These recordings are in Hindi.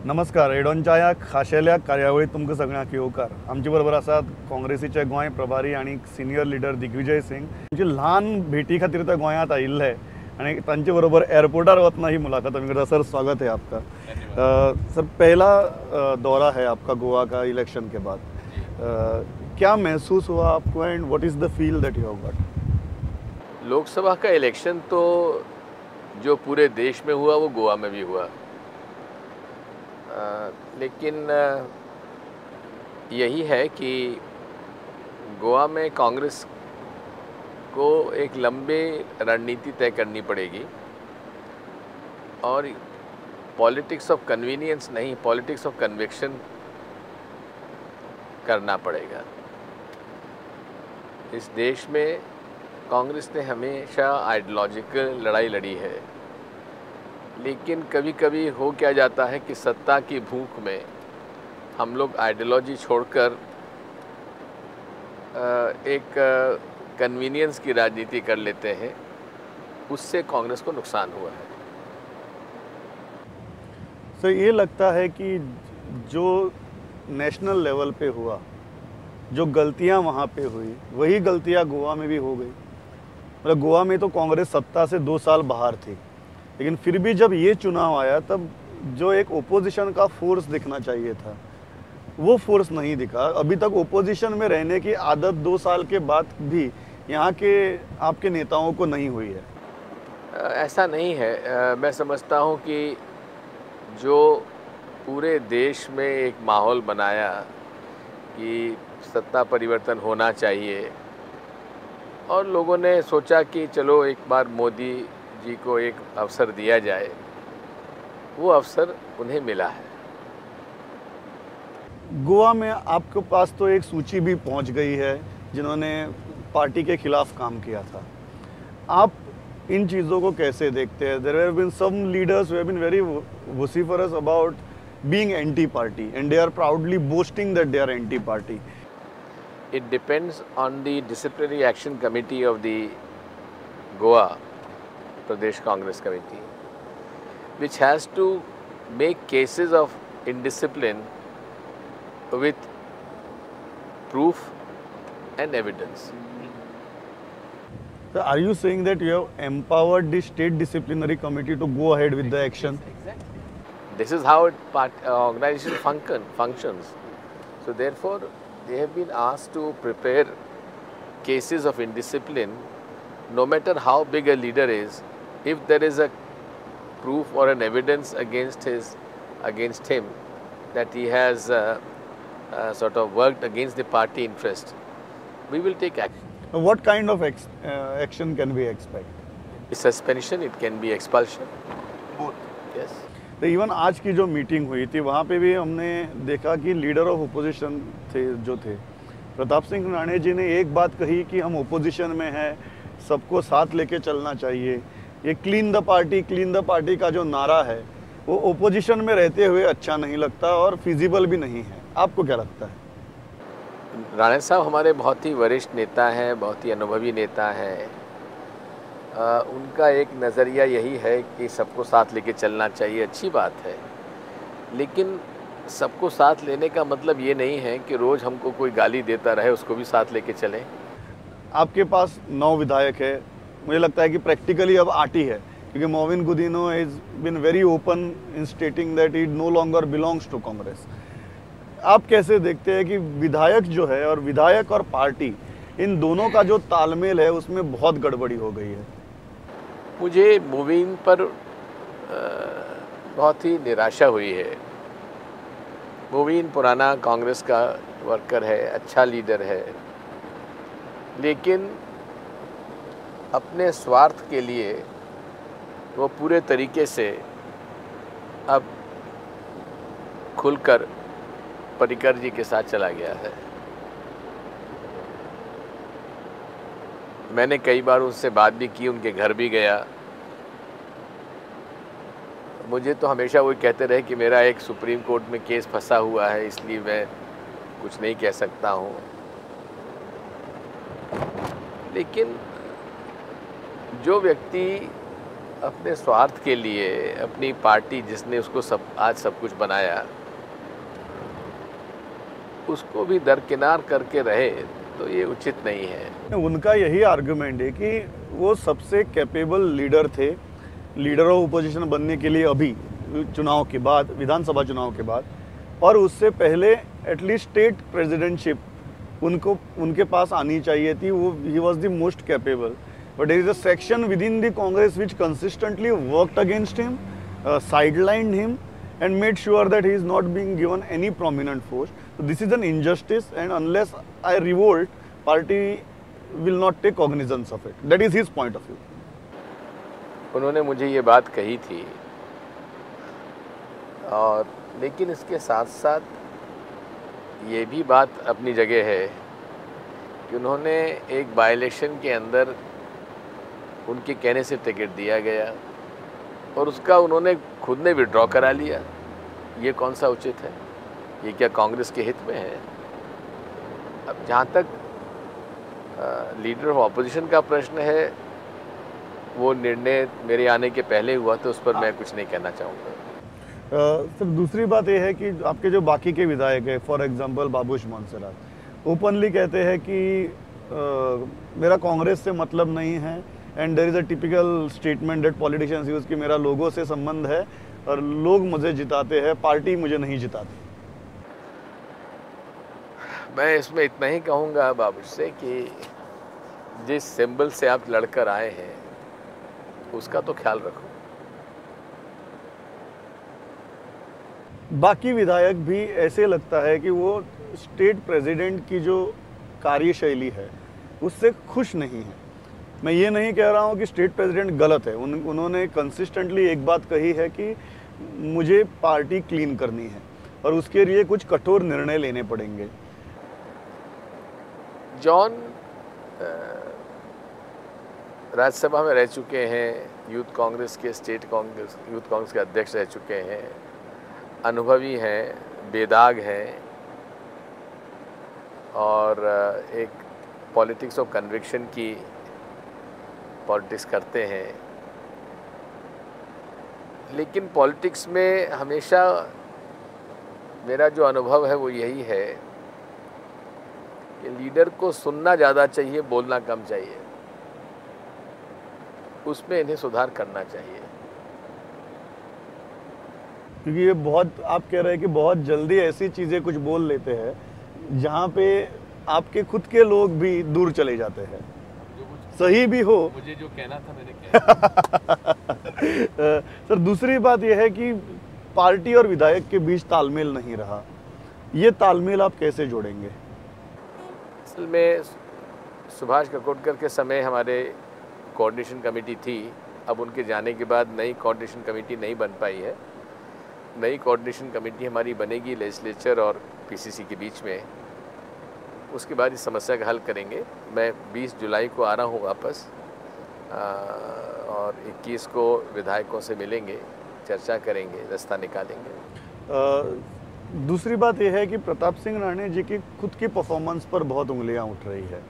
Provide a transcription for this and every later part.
नमस्कार. एडॉनच्या या खाशेल्या कार्यावळीत तुमकां सगळ्यांक येवकार. आमचे बरोबर आसात काँग्रेसीचे गोंय प्रभारी आणि सिनियर लीडर दिग्विजय सिंग. तांची ल्हान भेटी खातीर ते गोंयांत आयिल्ले आणि तांचे बरोबर एयरपोर्टार वतना ही मुलाकात आमी करता. सर, स्वागत है आपका. सर, पहला दौरा है आपका गोवा का इलेक्शन के बाद. क्या महसूस हुआ आपको and what is the feel that you have got? Lok Sabha का इलेक्शन तो जो पूरे देश में हुआ वो गोवा में भी हुआ, लेकिन यही है कि गोवा में कांग्रेस को एक लंबी रणनीति तय करनी पड़ेगी और पॉलिटिक्स ऑफ कन्वीनियंस नहीं, पॉलिटिक्स ऑफ कन्विक्शन करना पड़ेगा. इस देश में कांग्रेस ने हमेशा आइडियोलॉजिकल लड़ाई लड़ी है, लेकिन कभी कभी हो क्या जाता है कि सत्ता की भूख में हम लोग आइडियोलॉजी छोड़कर एक कन्वीनियंस की राजनीति कर लेते हैं. उससे कांग्रेस को नुकसान हुआ है. सर, ये लगता है कि जो नेशनल लेवल पे हुआ, जो गलतियां वहाँ पे हुई, वही गलतियां गोवा में भी हो गई. मतलब गोवा में तो कांग्रेस सत्ता से 2 साल बाहर थी, लेकिन फिर भी जब ये चुनाव आया तब जो एक ओपोजिशन का फोर्स दिखना चाहिए था वो फोर्स नहीं दिखा. अभी तक ओपोजिशन में रहने की आदत 2 साल के बाद भी यहाँ के आपके नेताओं को नहीं हुई है. ऐसा नहीं है. मैं समझता हूँ कि जो पूरे देश में एक माहौल बनाया कि सत्ता परिवर्तन होना चाहिए और लोगों ने सोचा कि चलो एक बार मोदी जी को एक अवसर दिया जाए, वो अवसर उन्हें मिला है. गोवा में आपके पास तो एक सूची भी पहुंच गई है जिन्होंने पार्टी के खिलाफ काम किया था. आप इन चीज़ों को कैसे देखते हैं? There have been some leaders who have been very vociferous about being anti-party and they are proudly boasting that they are anti-party. It depends on the disciplinary action committee of the Goa Pradesh Congress Committee, which has to make cases of indiscipline with proof and evidence. So are you saying that you have empowered the state disciplinary committee to go ahead with the action? Exactly. This is how organization functions. So therefore, they have been asked to prepare cases of indiscipline, no matter how big a leader is. If there is a proof or an evidence against him that he has sort of worked against the party interest, we will take action. What kind of action can we expect? Suspension, it can be expulsion. Both. Yes. तो इवन आज की जो मीटिंग हुई थी वहाँ पे भी हमने देखा कि लीडर ऑफ ओपोजिशन थे प्रताप सिंह राणे जी ने एक बात कही कि हम ओपोजिशन में हैं, सबको साथ लेके चलना चाहिए. ये क्लीन द पार्टी का जो नारा है वो ओपोजिशन में रहते हुए अच्छा नहीं लगता और फिजिबल भी नहीं है. आपको क्या लगता है? राणे साहब हमारे बहुत ही वरिष्ठ नेता हैं, बहुत ही अनुभवी नेता हैं. उनका एक नज़रिया यही है कि सबको साथ लेके चलना चाहिए. अच्छी बात है, लेकिन सबको साथ लेने का मतलब ये नहीं है कि रोज़ हमको कोई गाली देता रहे उसको भी साथ लेके चलें. आपके पास 9 विधायक है. मुझे लगता है कि प्रैक्टिकली अब 8 ही है, क्योंकि Mauvin Godinho is been very open in stating that he no longer belongs to Congress. आप कैसे देखते हैं कि विधायक जो है और विधायक और पार्टी, इन दोनों का जो तालमेल है उसमें बहुत गड़बड़ी हो गई है? मुझे मोविन पर बहुत ही निराशा हुई है. मोविन पुराना कांग्रेस का वर्कर है, अच्छा लीडर है, लेकिन अपने स्वार्थ के लिए वो पूरे तरीके से अब खुलकर पर्रिकर जी के साथ चला गया है. मैंने कई बार उनसे बात भी की, उनके घर भी गया. मुझे तो हमेशा वही कहते रहे कि मेरा एक सुप्रीम कोर्ट में केस फंसा हुआ है, इसलिए मैं कुछ नहीं कह सकता हूँ. लेकिन जो व्यक्ति अपने स्वार्थ के लिए अपनी पार्टी जिसने उसको आज सब कुछ बनाया उसको भी दरकिनार करके रहे तो ये उचित नहीं है। उनका यही आर्गुमेंट है कि वो सबसे कैपेबल लीडर थे, लीडर ऑफ ओपोजिशन बनने के लिए अभी चुनाव के बाद, विधानसभा चुनाव के बाद, और उससे पहले एटलीस्ट स्टेट प्रेसिडेंटशिप उनको उनके पास आनी चाहिए थी। वो ही was the most capable, but there is a section within the Congress which consistently worked against him, sidelined him and made sure that he is not being given any prominent post. So this is an injustice, and unless I revolt, party will not take cognizance of it. That is his point of view. उन्होंने मुझे ये बात कही थी, और लेकिन इसके साथ साथ ये भी बात अपनी जगह है कि उन्होंने एक बाई इलेक्शन के अंदर उनके कहने से टिकट दिया गया और उसका उन्होंने खुद ने विड्रॉ करा लिया। ये कौन सा उचित है? ये क्या कांग्रेस के हित में है? अब जहाँ तक लीडर ऑफ ऑपोजिशन का प्रश्न है, वो निर्णय मेरे आने के पहले हुआ, तो उस पर मैं कुछ नहीं कहना चाहूँगा। सर, दूसरी बात यह है कि आपके जो बाकी के विधायक हैं, for example Babush Monserrate, openly कहते हैं कि मेरा कांग्रेस से मतलब नहीं है, and there is a typical statement that politicians use कि मेरा लोगों से संबंध है और लोग मुझे जिताते हैं, पार्टी मुझे नहीं जिताती। मैं इसमें इतना ही कहूँगा बाबूश से कि जिस सिंबल से आप लड़कर आए हैं उसका तो ख्याल रखो। बाकी विधायक भी ऐसे लगता है कि वो स्टेट प्रेसिडेंट की जो कार्यशैली है उससे खुश नहीं है। मैं ये नहीं कह रहा हूँ कि स्टेट प्रेसिडेंट गलत है, उन्होंने कंसिस्टेंटली एक बात कही है कि मुझे पार्टी क्लीन करनी है और उसके लिए कुछ कठोर निर्णय लेने पड़ेंगे। जॉन राज्यसभा में रह चुके हैं, यूथ कांग्रेस के यूथ कांग्रेस के अध्यक्ष रह चुके हैं, अनुभवी हैं, बेदाग हैं और एक पॉलिटिक्स ऑफ कन्विक्शन की पॉलिटिक्स करते हैं। लेकिन पॉलिटिक्स में हमेशा मेरा जो अनुभव है वो यही है कि लीडर को सुनना ज़्यादा चाहिए, बोलना कम चाहिए। उसमें इन्हें सुधार करना चाहिए, क्योंकि ये बहुत, आप कह रहे हैं कि बहुत जल्दी ऐसी चीज़ें कुछ बोल लेते हैं जहाँ पे आपके खुद के लोग भी दूर चले जाते हैं। सही भी हो, मुझे जो कहना था मैंने कहा। सर, दूसरी बात यह है कि पार्टी और विधायक के बीच तालमेल नहीं रहा। ये तालमेल आप कैसे जोड़ेंगे? असल में सुभाष ककोडकर के समय हमारे कोऑर्डिनेशन कमेटी थी। अब उनके जाने के बाद नई कोऑर्डिनेशन कमेटी नहीं बन पाई है। नई कोऑर्डिनेशन कमेटी हमारी बनेगी लेजिस्लेचर और पीसीसी के बीच में। उसके बाद इस समस्या का हल करेंगे। मैं 20 जुलाई को आ रहा हूँ वापस, और 21 को विधायकों से मिलेंगे, चर्चा करेंगे, रास्ता निकालेंगे। दूसरी बात यह है कि प्रताप सिंह राणे जी की खुद की परफॉर्मेंस पर बहुत उंगलियां उठ रही है।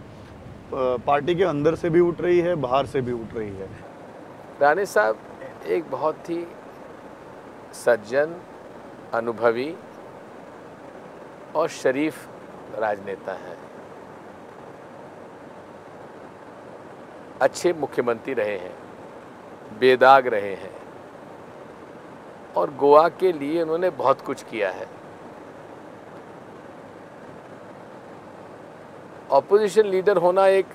पार्टी के अंदर से भी उठ रही है, बाहर से भी उठ रही है। राणे साहब एक बहुत ही सज्जन, अनुभवी और शरीफ राजनेता हैं। अच्छे मुख्यमंत्री रहे हैं, बेदाग रहे हैं और गोवा के लिए उन्होंने बहुत कुछ किया है। ऑपोजिशन लीडर होना एक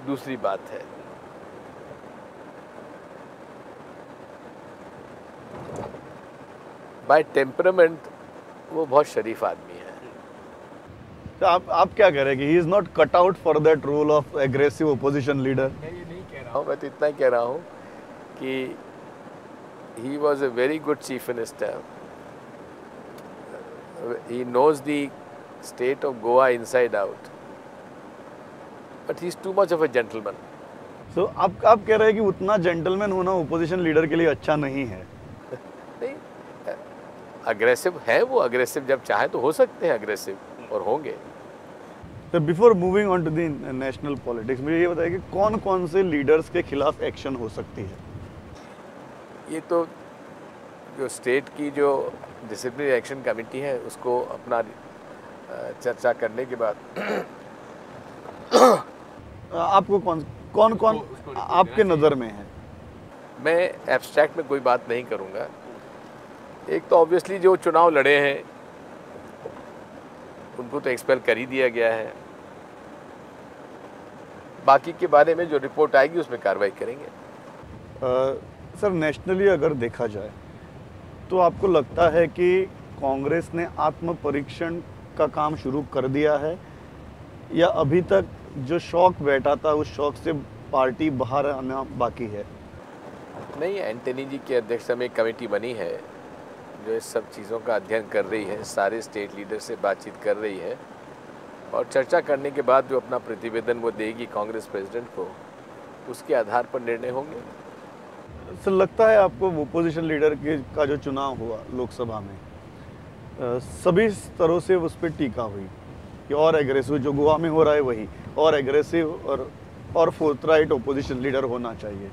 दूसरी बात है। बाय टेम्परामेंट वो बहुत शरीफ आदमी है। तो आप क्या कह रहे हैं कि he is not cut out for that role of aggressive opposition leader? मैं ये नहीं कह रहा हूँ, मैं तो इतना ही कह रहा हूँ कि he was a very good chief minister. He knows the state of Goa inside out. But he's too much of a gentleman. So आप कह रहे हैं कि उतना जेंटलमैन होना ओपोजिशन लीडर के लिए अच्छा नहीं है? नहीं, अग्रेसिव है वो। अग्रेसिव जब चाहे तो हो सकते हैं अग्रेसिव, और होंगे। तो before moving on to the national politics, मुझे ये बताइए कि कौन कौन से लीडर्स के खिलाफ एक्शन हो सकती है? ये तो जो स्टेट की जो डिसिप्लिनरी एक्शन कमेटी है उसको अपना चर्चा करने के बाद आपको कौन कौन कौन आपके नज़र में है? मैं एब्स्ट्रैक्ट में कोई बात नहीं करूँगा। एक तो ऑब्वियसली जो चुनाव लड़े हैं उनको तो एक्सपेल कर ही दिया गया है। बाकी के बारे में जो रिपोर्ट आएगी उसमें कार्रवाई करेंगे। सर, नेशनली अगर देखा जाए तो आपको लगता है कि कांग्रेस ने आत्म परीक्षण का काम शुरू कर दिया है, या अभी तक जो शौक बैठा था उस शौक से पार्टी बाहर आना बाकी है? नहीं, एंटनी जी की अध्यक्षता में एक कमेटी बनी है जो इस सब चीज़ों का अध्ययन कर रही है, सारे स्टेट लीडर से बातचीत कर रही है और चर्चा करने के बाद जो अपना प्रतिवेदन वो देगी कांग्रेस प्रेसिडेंट को, उसके आधार पर निर्णय होंगे। सर, लगता है आपको वो पोजीशन लीडर के का जो चुनाव हुआ लोकसभा में, सभी स्तरों से उस पर टीका हुई कि और एग्रेसिव जो गोवा में हो रहा है वही और एग्रेसिव और फोर्थराइट ओपोजिशन लीडर होना चाहिए?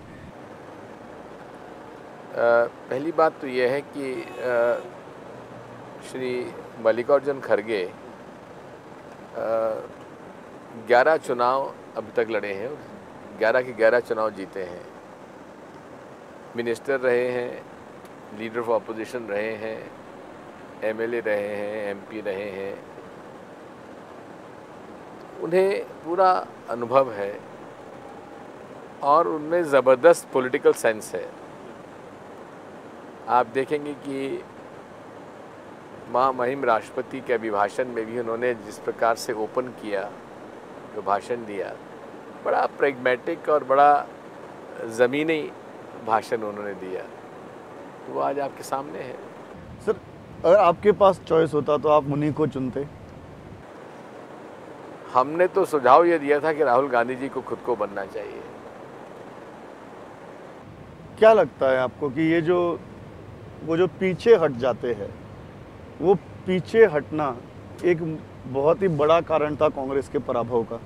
पहली बात तो यह है कि श्री मल्लिकार्जुन खड़गे 11 चुनाव अभी तक लड़े हैं, 11 के 11 चुनाव जीते हैं, मिनिस्टर रहे हैं, लीडर ऑफ अपोजिशन रहे हैं, एमएलए रहे हैं, एमपी रहे हैं। उन्हें पूरा अनुभव है और उनमें ज़बरदस्त पॉलिटिकल सेंस है। आप देखेंगे कि महामहिम राष्ट्रपति के अभिभाषण में भी उन्होंने जिस प्रकार से ओपन किया, जो भाषण दिया, बड़ा प्रेगमेटिक और बड़ा ज़मीनी भाषण उन्होंने दिया, तो वो आज आपके सामने है। सर, अगर आपके पास चॉइस होता तो आप उन्हीं को चुनते? हमने तो सुझाव ये दिया था कि राहुल गांधी जी को खुद को बनना चाहिए। क्या लगता है आपको कि ये वो जो पीछे हट जाते हैं, वो पीछे हटना एक बहुत ही बड़ा कारण था कांग्रेस के पराभव का?